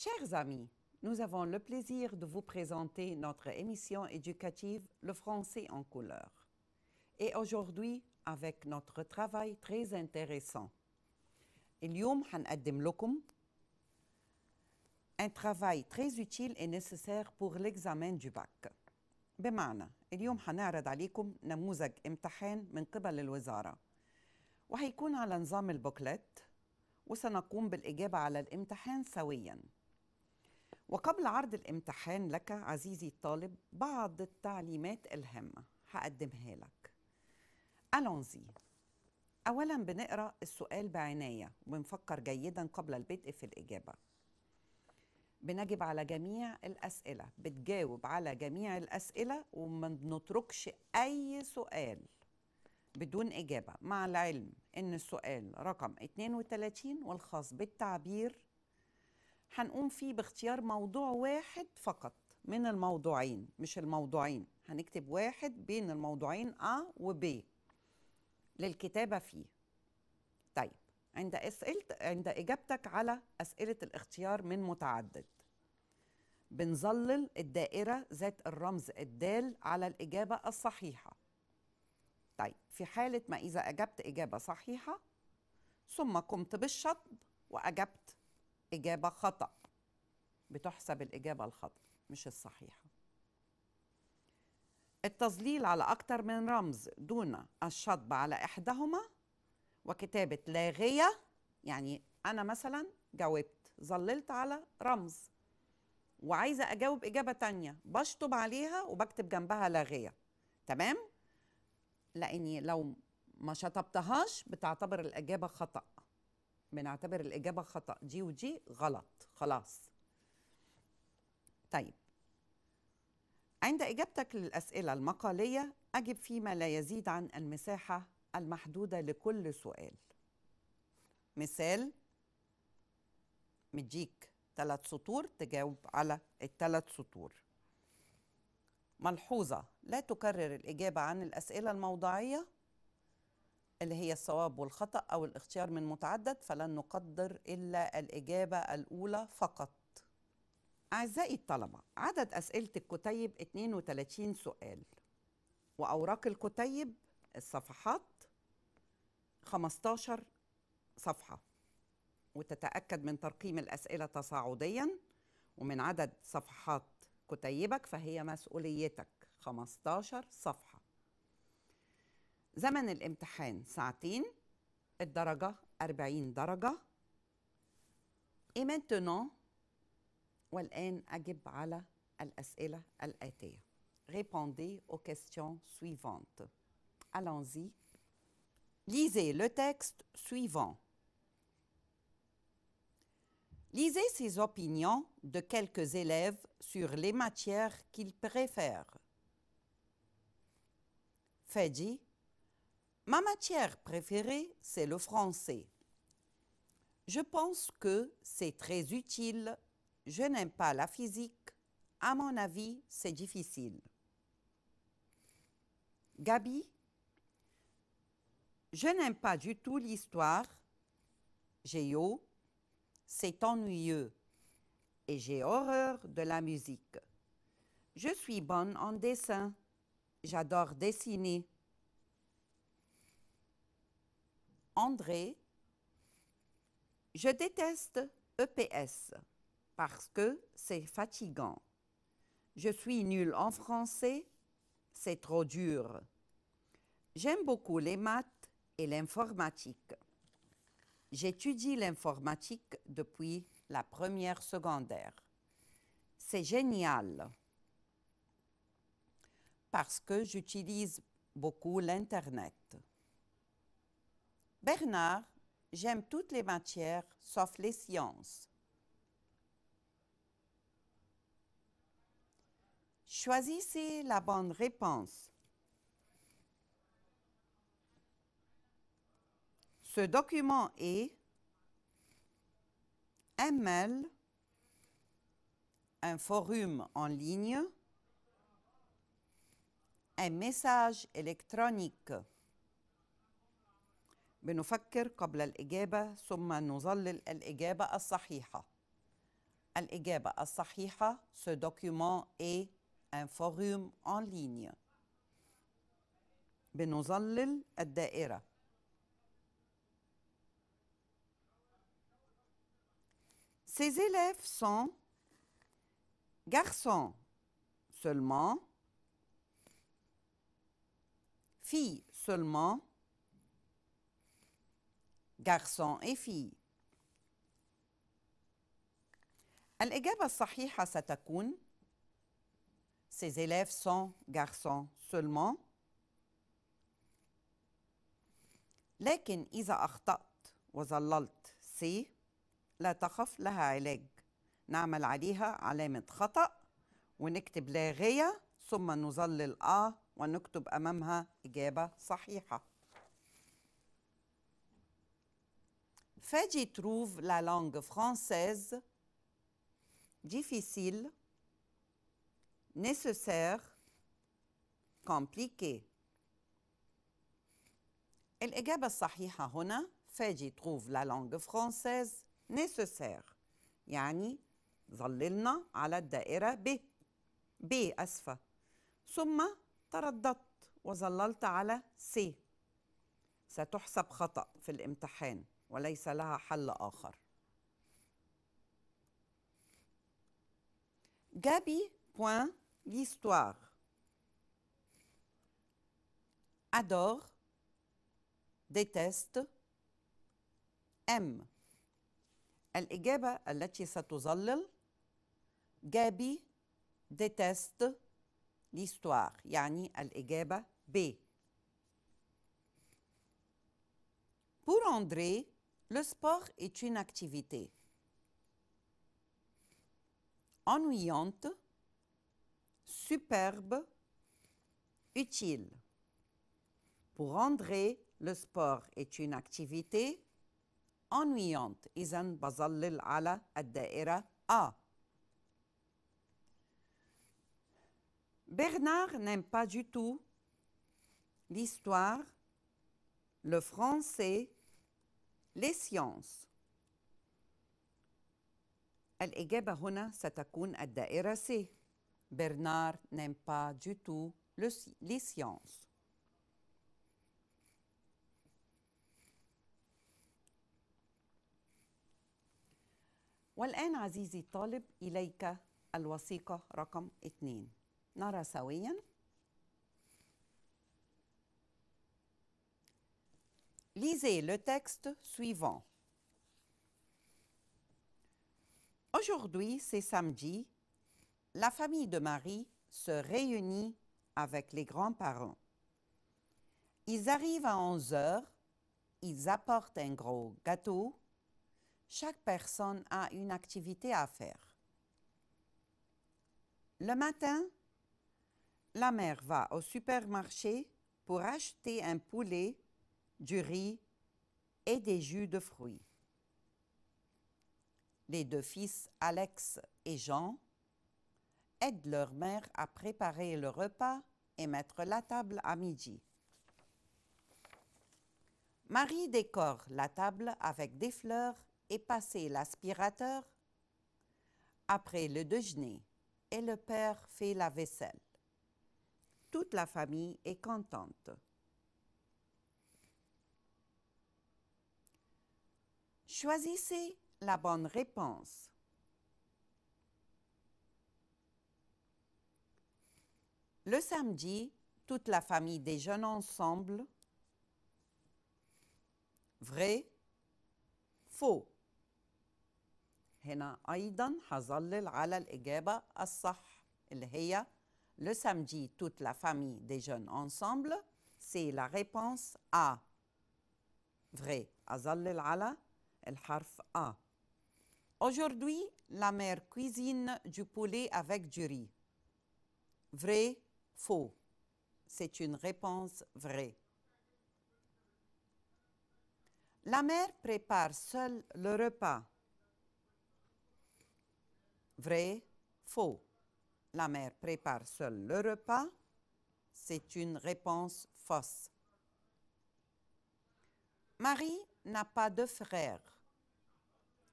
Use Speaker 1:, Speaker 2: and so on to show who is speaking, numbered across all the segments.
Speaker 1: Chers amis, nous avons le plaisir de vous présenter notre émission éducative Le français en couleur. Et aujourd'hui, avec notre travail très intéressant. اليوم حنقدم لكم un travail très utile et nécessaire pour l'examen du bac. بمعنى اليوم حنعرض عليكم نموذج امتحان من قبل الوزارة وهيكون على نظام البوكلت وسنقوم بالإجابة على الامتحان سوياً. وقبل عرض الامتحان لك عزيزي الطالب بعض التعليمات الهامة هقدمها لك. Allons-y. أولاً بنقرأ السؤال بعناية وبنفكر جيداً قبل البدء في الإجابة. بنجب على جميع الأسئلة، بتجاوب على جميع الأسئلة وما بنتركش أي سؤال بدون إجابة، مع العلم إن السؤال رقم 32 والخاص بالتعبير هنقوم فيه باختيار موضوع واحد فقط من الموضوعين، مش الموضوعين، هنكتب واحد بين الموضوعين A و B للكتابة فيه. طيب عند إجابتك على أسئلة الاختيار من متعدد بنظلل الدائرة ذات الرمز الدال على الإجابة الصحيحة. طيب في حالة ما إذا أجبت إجابة صحيحة ثم قمت بالشطب وأجبت إجابة خطأ بتحسب الإجابة الخطأ مش الصحيحة. التظليل على أكثر من رمز دون الشطب على إحداهما وكتابة لاغية، يعني أنا مثلا جاوبت ظللت على رمز وعايزة أجاوب إجابة تانية بشطب عليها وبكتب جنبها لاغية، تمام؟ لأني لو ما شطبتهاش بتعتبر الإجابة خطأ، بنعتبر الإجابة خطأ، دي ودي غلط خلاص. طيب عند إجابتك للأسئلة المقالية أجب فيما لا يزيد عن المساحة المحدودة لكل سؤال. مثال مديك 3 سطور تجاوب على ال3 سطور. ملحوظة لا تكرر الإجابة عن الأسئلة الموضوعية اللي هي الصواب والخطأ أو الاختيار من متعدد، فلن نقدر إلا الإجابة الأولى فقط. أعزائي الطلبة، عدد أسئلة الكتيب 32 سؤال وأوراق الكتيب الصفحات 15 صفحة، وتتأكد من ترقيم الأسئلة تصاعدياً ومن عدد صفحات كتيبك فهي مسؤوليتك 15 صفحة. زمن الامتحان ساعتين، الدرجة 40 درجة. Et maintenant والآن أجب على الأسئلة الآتية. Répondez aux questions suivantes. Allons-y. Lisez le texte suivant. Lisez ces opinions de quelques élèves sur les matières qu'ils préfèrent. Fadi: ma matière préférée, c'est le français. Je pense que c'est très utile. Je n'aime pas la physique. À mon avis, c'est difficile. Gabi: je n'aime pas du tout l'histoire. Géo: c'est ennuyeux. Et j'ai horreur de la musique. Je suis bonne en dessin. J'adore dessiner. André: je déteste EPS parce que c'est fatigant. Je suis nulle en français, c'est trop dur. J'aime beaucoup les maths et l'informatique. J'étudie l'informatique depuis la première secondaire. C'est génial parce que j'utilise beaucoup l'Internet. Bernard: j'aime toutes les matières sauf les sciences. Choisissez la bonne réponse. Ce document est un mail, un forum en ligne, un message électronique. بنفكر قبل الإجابة ثم نظلل الإجابة الصحيحة. الإجابة الصحيحة. Ce document est un forum en ligne. بنظلل الدائرة. Ces élèves sont garçons seulement, filles seulement, garçons et filles. الإجابة الصحيحة ستكون Ces élèves sont garçons seulement. لكن إذا أخطأت وظللت سي لا تخف، لها علاج. نعمل عليها علامة خطأ ونكتب لاغية ثم نظلل ونكتب أمامها إجابة صحيحة. Fadji trouve la langue française difficile, nécessaire, compliquée. الإجابة الصحيحة هنا فادي trouve la langue française nécessaire، يعني ظللنا على الدائرة ب أسفة، ثم ترددت وظللت على سي. ستحسب خطأ في الامتحان وليس لها حل آخر. Gabi point l'histoire. Adore, déteste, aime. الإجابة التي ستظلل Gabi déteste l'histoire، يعني الإجابة B. Pour André, le sport est une activité ennuyante, superbe, utile. Pour André, le sport est une activité ennuyante. إذن بظلل على الدائرة A. Bernard n'aime pas du tout l'histoire, le français, les sciences. الإجابة هنا ستكون الدائرة C. Bernard n'aime pas du tout les sciences. والآن عزيزي الطالب إليك الوثيقة رقم 2. نرى سوياً. Lisez le texte suivant. Aujourd'hui, c'est samedi. La famille de Marie se réunit avec les grands-parents. Ils arrivent à 11 heures. Ils apportent un gros gâteau. Chaque personne a une activité à faire. Le matin, la mère va au supermarché pour acheter un poulet, du riz et des jus de fruits. Les 2 fils, Alex et Jean, aident leur mère à préparer le repas et mettre la table à midi. Marie décore la table avec des fleurs et passe l'aspirateur après le déjeuner et le père fait la vaisselle. Toute la famille est contente. Choisissez la bonne réponse. Le samedi, toute la famille déjeune ensemble. Vrai, faux. هنا أيضاً هظلل على الإجابة الصح اللي هي le samedi, toute la famille déjeune ensemble. C'est la réponse A. Vrai. أظلل على الحرف A. Aujourd'hui, la mère cuisine du poulet avec du riz. Vrai, faux. C'est une réponse vraie. La mère prépare seule le repas. Vrai, faux. La mère prépare seule le repas. C'est une réponse fausse. Marie n'a pas de frère.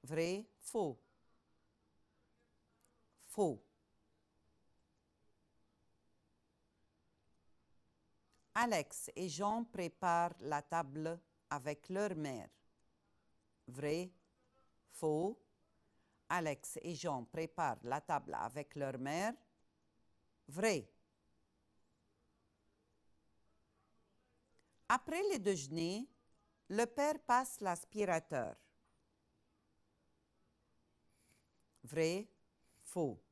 Speaker 1: Vrai, faux. faux. Alex et Jean préparent la table avec leur mère. Vrai, faux. Alex et Jean préparent la table avec leur mère. Vrai. Après le déjeuner, le père passe l'aspirateur. Vrai, faux.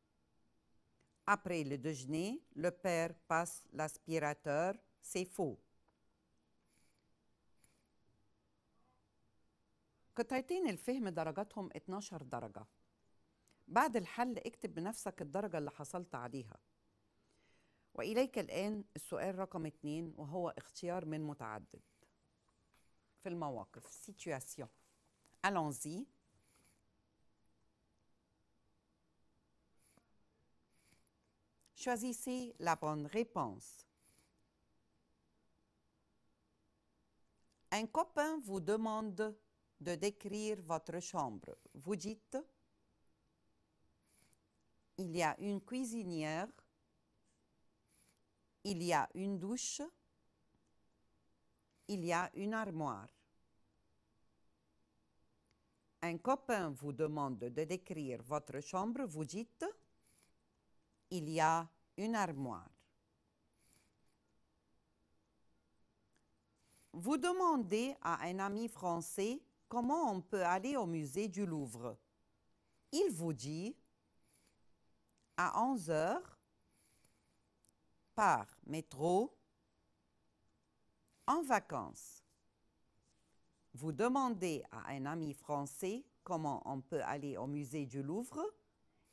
Speaker 1: Après le déjeuner, le père passe l'aspirateur. C'est faux. قطعتين الفهم درجاتهم 12 درجة. بعد الحل اكتب بنفسك الدرجة اللي حصلت عليها. وإليك الآن السؤال رقم 2 وهو اختيار من متعدد. في المواقف situation. Allons-y. Choisissez la bonne réponse. Un copain vous demande de décrire votre chambre. Vous dites: il y a une cuisinière, il y a une douche, il y a une armoire. Un copain vous demande de décrire votre chambre. Vous dites: il y a une armoire. Vous demandez à un ami français comment on peut aller au musée du Louvre. Il vous dit: à 11 heures, par métro, en vacances. Vous demandez à un ami français comment on peut aller au musée du Louvre.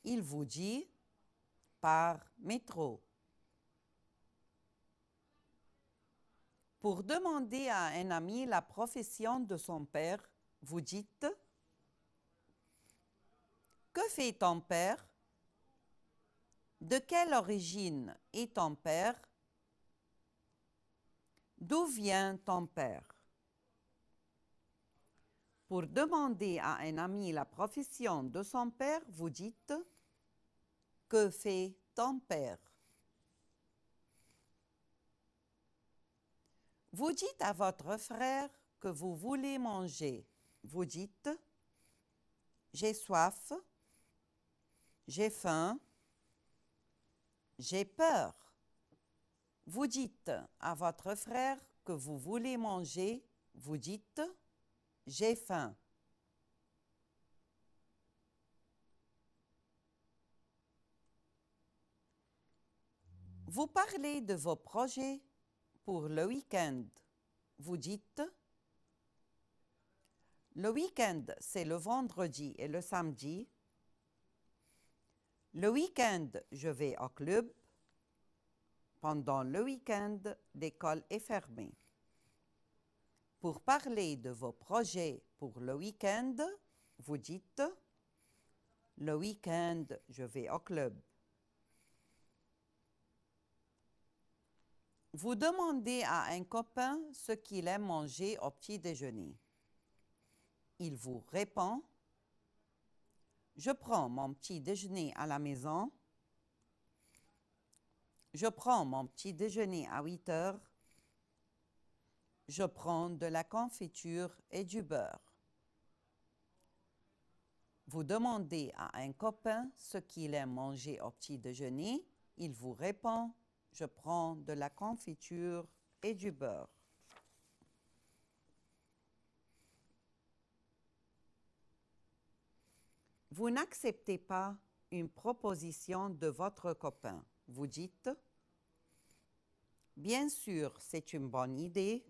Speaker 1: Il vous dit: par métro. Pour demander à un ami la profession de son père, vous dites: que fait ton père? De quelle origine est ton père? D'où vient ton père? Pour demander à un ami la profession de son père, vous dites: que fait ton père? Vous dites à votre frère que vous voulez manger. Vous dites: j'ai soif, j'ai faim, j'ai peur. Vous dites à votre frère que vous voulez manger. Vous dites: j'ai faim. Vous parlez de vos projets pour le week-end. Vous dites: le week-end, c'est le vendredi et le samedi. Le week-end, je vais au club. Pendant le week-end, l'école est fermée. Pour parler de vos projets pour le week-end, vous dites: le week-end, je vais au club. Vous demandez à un copain ce qu'il aime manger au petit déjeuner. Il vous répond: je prends mon petit déjeuner à la maison. Je prends mon petit déjeuner à 8 heures. Je prends de la confiture et du beurre. Vous demandez à un copain ce qu'il aime manger au petit déjeuner. Il vous répond: je prends de la confiture et du beurre. Vous n'acceptez pas une proposition de votre copain. Vous dites: bien sûr, c'est une bonne idée.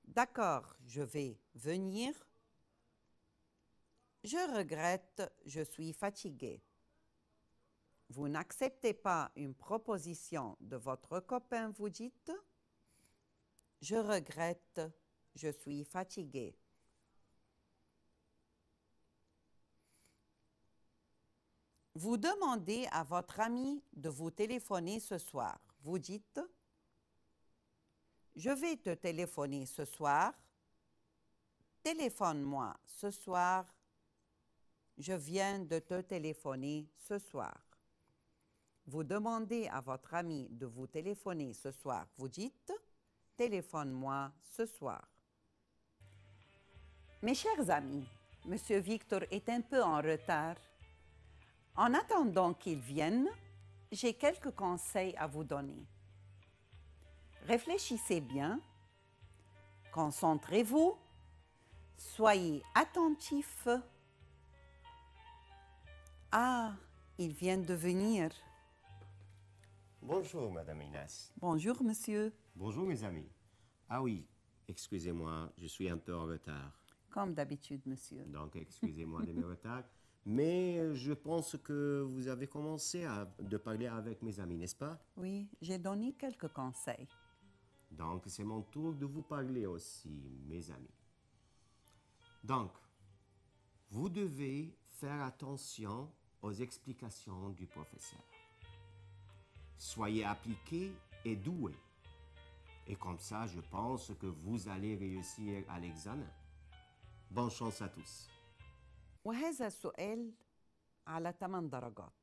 Speaker 1: D'accord, je vais venir. Je regrette, je suis fatigué. Vous n'acceptez pas une proposition de votre copain. Vous dites: je regrette, je suis fatigué. Vous demandez à votre ami de vous téléphoner ce soir. Vous dites: je vais te téléphoner ce soir. Téléphone-moi ce soir. je viens de te téléphoner ce soir. Vous demandez à votre ami de vous téléphoner ce soir. Vous dites « Téléphone-moi ce soir ». Mes chers amis, Monsieur Victor est un peu en retard. En attendant qu'il vienne, j'ai quelques conseils à vous donner. Réfléchissez bien, concentrez-vous, soyez attentifs. Ah, il vient de venir.
Speaker 2: Bonjour, Madame Inès.
Speaker 1: Bonjour, monsieur.
Speaker 2: Bonjour, mes amis. Ah oui, excusez-moi, je suis un peu en retard.
Speaker 1: Comme d'habitude, monsieur.
Speaker 2: Donc, excusez-moi de mes retards. Mais je pense que vous avez commencé de parler avec mes amis, n'est-ce pas?
Speaker 1: Oui, j'ai donné quelques conseils.
Speaker 2: Donc, c'est mon tour de vous parler aussi, mes amis. Donc, vous devez faire attention aux explications du professeur. Soyez appliqués et doués. Et comme ça, je pense que vous allez réussir à l'examen. Bonne chance à tous.
Speaker 1: وهذا السؤال على 8 درجات.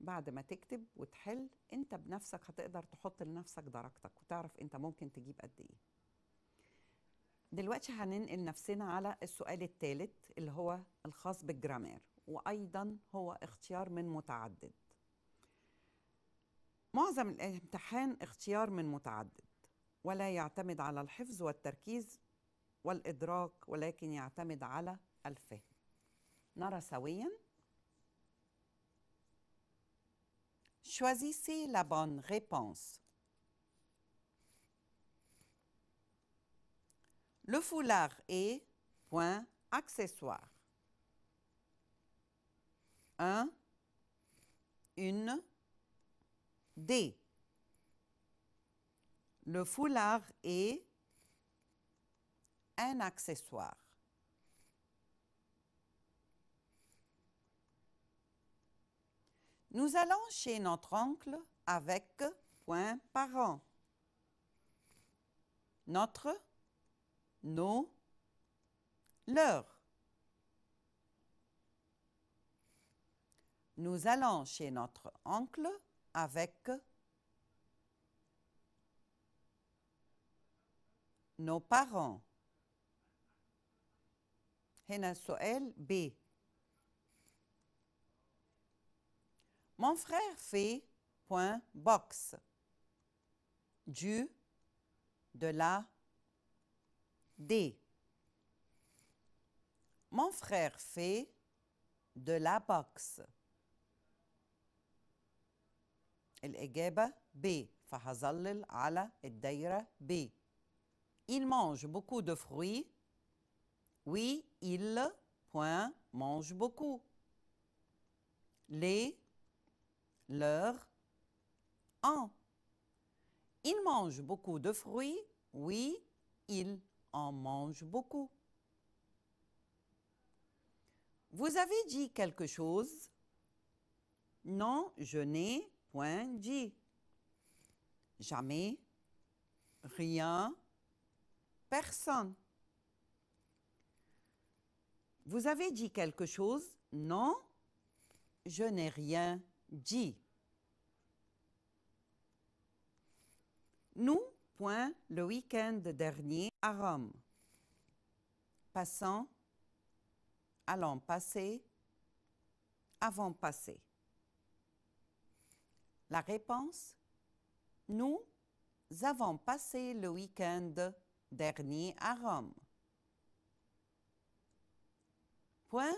Speaker 1: بعد ما تكتب وتحل انت بنفسك هتقدر تحط لنفسك درجتك وتعرف انت ممكن تجيب قد ايه. دلوقتي هننقل نفسنا على السؤال الثالث اللي هو الخاص بالجرامير، وايضا هو اختيار من متعدد. معظم الامتحان اختيار من متعدد ولا يعتمد على الحفظ والتركيز والإدراك، ولكن يعتمد على الفهم. نرى سوياً. Choisissez la bonne réponse. Le foulard est point accessoire. 1. Une D. Le foulard est un accessoire. Nous allons chez notre oncle avec point parent. Notre, nos, leur. Nous allons chez notre oncle avec nos parents. هنا السؤال B. Mon frère fait point boxe du de la D. Mon frère fait de la boxe. الإجابة B. فهظلل على الدايرة B. Il mange beaucoup de fruits. Oui, il point mange beaucoup. Les, leur, en. Il mange beaucoup de fruits. Oui, il en mange beaucoup. Vous avez dit quelque chose? Non, je n'ai point dit. Jamais, rien, personne. Vous avez dit quelque chose? Non, je n'ai rien dit. Nous, point, le week-end dernier à Rome. Passant, allons passer, avons passé. La réponse? Nous avons passé le week-end dernier à Rome. Point,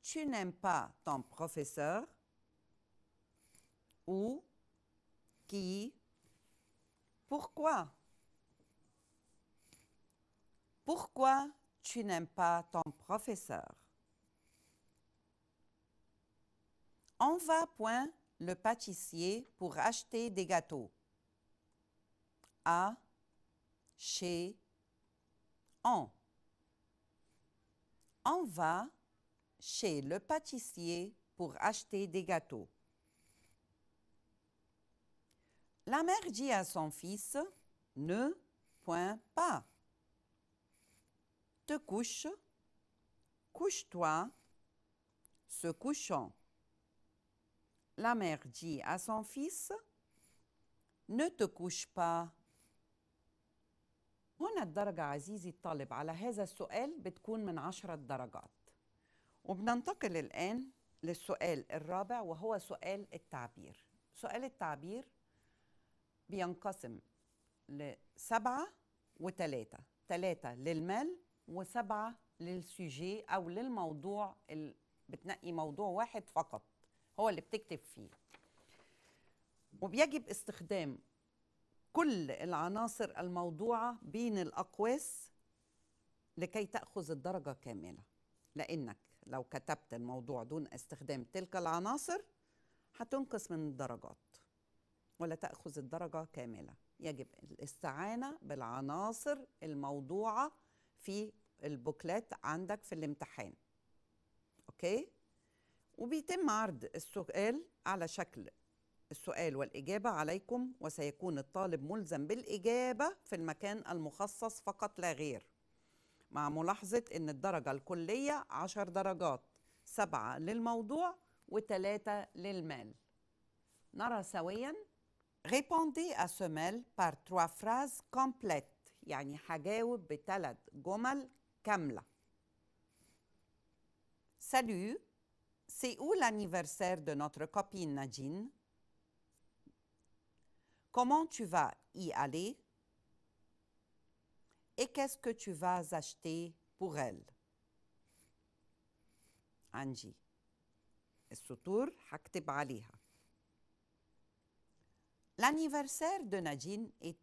Speaker 1: tu n'aimes pas ton professeur? Où? Qui? Pourquoi? Pourquoi tu n'aimes pas ton professeur? On va point le pâtissier pour acheter des gâteaux. À, chez, on. On va chez le pâtissier pour acheter des gâteaux. La mère dit à son fils, ne point pas. Te couche, couche-toi, se se couchant. La mère dit à son fils: ne te couche pas. هنا الدرجة عزيزي الطالب على هذا السؤال بتكون من 10 درجات. وبننتقل الآن للسؤال الرابع وهو سؤال التعبير. سؤال التعبير بينقسم ل7 و3، 3 للمال و7 للسوجي أو للموضوع اللي بتنقي موضوع واحد فقط هو اللي بتكتب فيه. وبيجب استخدام كل العناصر الموضوعة بين الأقواس لكي تأخذ الدرجة كاملة، لأنك لو كتبت الموضوع دون استخدام تلك العناصر هتنقص من الدرجات ولا تأخذ الدرجة كاملة. يجب الاستعانة بالعناصر الموضوعة في البوكلات عندك في الامتحان. أوكي؟ وبيتم عرض السؤال على شكل السؤال والإجابة عليكم، وسيكون الطالب ملزم بالإجابة في المكان المخصص فقط لا غير، مع ملاحظة أن الدرجة الكلية 10 درجات، 7 للموضوع و3 للمال. نرى سوياً. Répondez à ce mail par 3 phrases complètes، يعني هجاوب ب3 جمل كاملة. Salut, c'est où l'anniversaire de notre copine Nadine? Comment tu vas y aller? Et qu'est-ce que tu vas acheter pour elle? عندي السطور هكتب عليها. L'anniversaire de Nadine est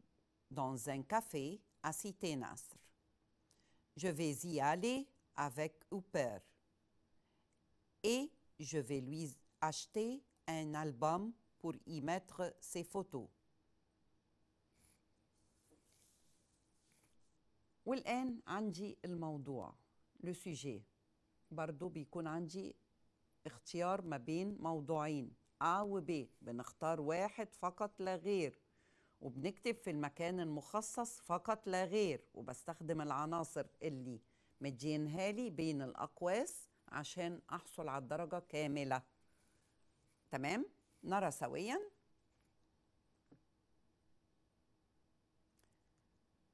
Speaker 1: dans un café à Cité Nasr. Je vais y aller avec Uber et je vais lui acheter un album pour y mettre ses photos. والآن عندي الموضوع le sujet. برضو بيكون عندي اختيار ما بين موضوعين A و B، بنختار واحد فقط لا غير وبنكتب في المكان المخصص فقط لا غير، وبستخدم العناصر اللي مدينها لي بين الأقواس عشان أحصل على الدرجة كاملة. تمام؟ نرى سوياً.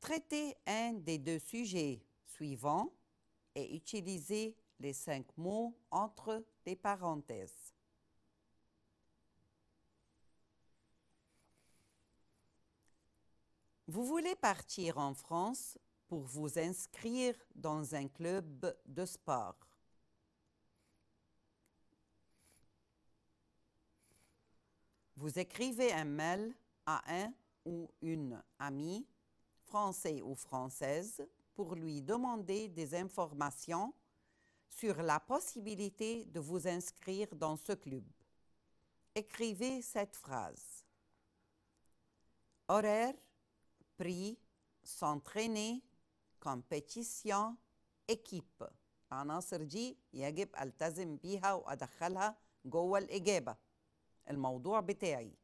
Speaker 1: Traitez un des 2 sujets suivants et utilisez les 5 mots entre les parenthèses. Vous voulez partir en France pour vous inscrire dans un club de sport. Vous écrivez un mail à un ou une amie français ou française pour lui demander des informations sur la possibilité de vous inscrire dans ce club. Écrivez cette phrase. Horaire, prix, s'entraîner, compétition, équipe. العناصر دي يجب ألتزم بيها وأدخلها جوه الإجابة الموضوع بتاعي.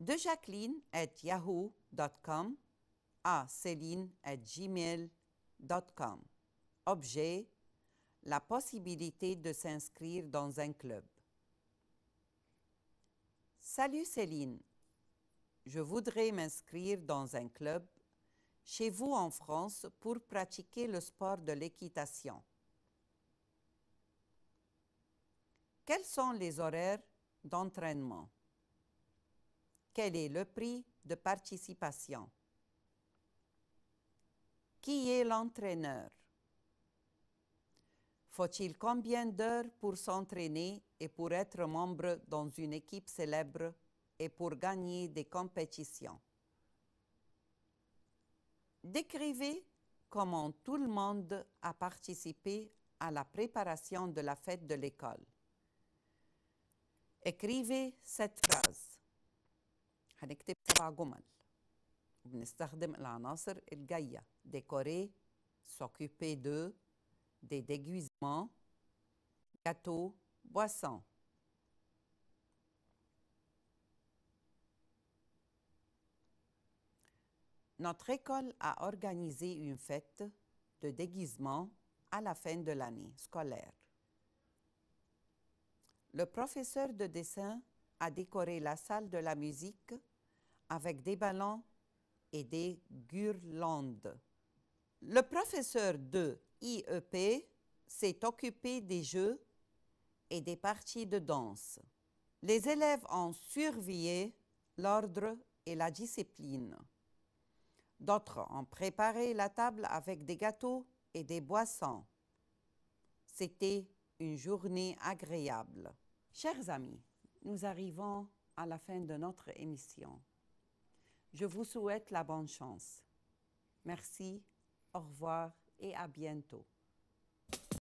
Speaker 1: De Jacqueline@yahoo.com à Céline@gmail.com. Objet: la possibilité de s'inscrire dans un club. Salut Céline, je voudrais m'inscrire dans un club chez vous en France pour pratiquer le sport de l'équitation. Quels sont les horaires d'entraînement? Quel est le prix de participation? Qui est l'entraîneur? Faut-il combien d'heures pour s'entraîner et pour être membre dans une équipe célèbre et pour gagner des compétitions? Décrivez comment tout le monde a participé à la préparation de la fête de l'école. Écrivez cette phrase. هنكتب 7 جمل وبنستخدم العناصر الجاية: décorer, s'occuper de, des déguisements, gâteaux, boissons. Notre école a organisé une fête de déguisement à la fin de l'année scolaire. Le professeur de dessin a décoré la salle de la musique avec des ballons et des guirlandes. Le professeur de IEP s'est occupé des jeux et des parties de danse. Les élèves ont surveillé l'ordre et la discipline. D'autres ont préparé la table avec des gâteaux et des boissons. C'était une journée agréable. Chers amis, nous arrivons à la fin de notre émission. Je vous souhaite la bonne chance. Merci, au revoir et à bientôt.